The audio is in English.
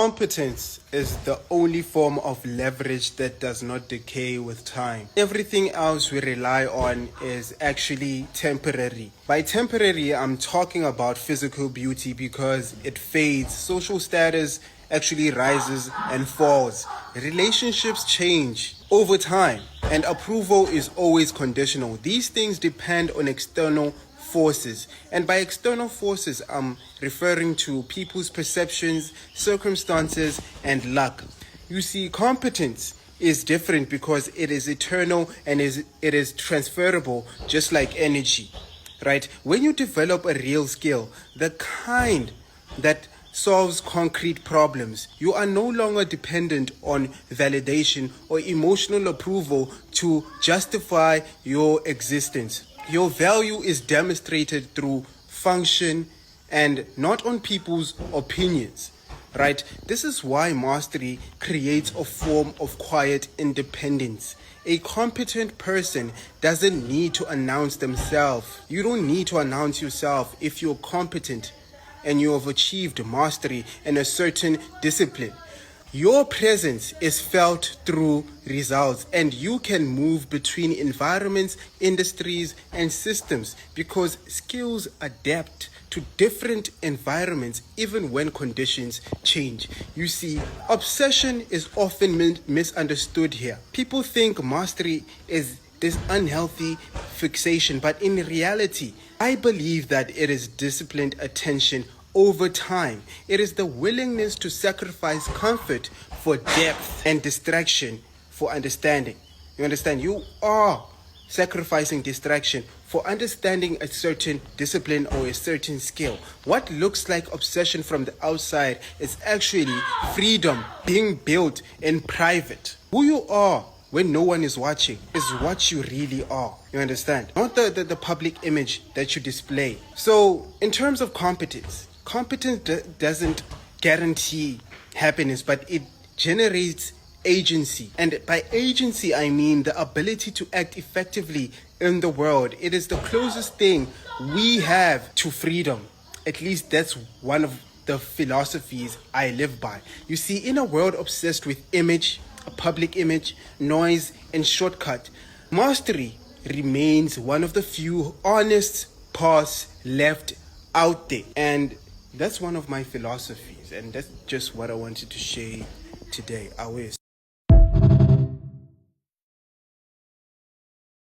Competence is the only form of leverage that does not decay with time. Everything else we rely on is actually temporary. By temporary, I'm talking about physical beauty because it fades. Social status actually rises and falls. Relationships change over time, and approval is always conditional. These things depend on external forces, and by external forces I'm referring to people's perceptions, circumstances, and luck. You see, competence is different because it is eternal and it is transferable, just like energy, right? When you develop a real skill, the kind that solves concrete problems, you are no longer dependent on validation or emotional approval to justify your existence. Your value is demonstrated through function and not on people's opinions, right? This is why mastery creates a form of quiet independence. A competent person doesn't need to announce themselves. You don't need to announce yourself if you're competent and you have achieved mastery in a certain discipline. Your presence is felt through results, and you can move between environments, industries, and systems because skills adapt to different environments even when conditions change. You see, obsession is often misunderstood here. People think mastery is this unhealthy fixation, but in reality, I believe that it is disciplined attention over time. It is the willingness to sacrifice comfort for depth and distraction for understanding. You understand? You are sacrificing distraction for understanding a certain discipline or a certain skill. What looks like obsession from the outside is actually freedom being built in private. Who you are when no one is watching is what you really are. You understand? Not the public image that you display. So in terms of competence doesn't guarantee happiness, but it generates agency. And by agency, I mean the ability to act effectively in the world. It is the closest thing we have to freedom. At least that's one of the philosophies I live by. You see, in a world obsessed with image, a public image, noise, and shortcut, mastery remains one of the few honest paths left out there. And that's one of my philosophies, and that's just what I wanted to share today. I wish.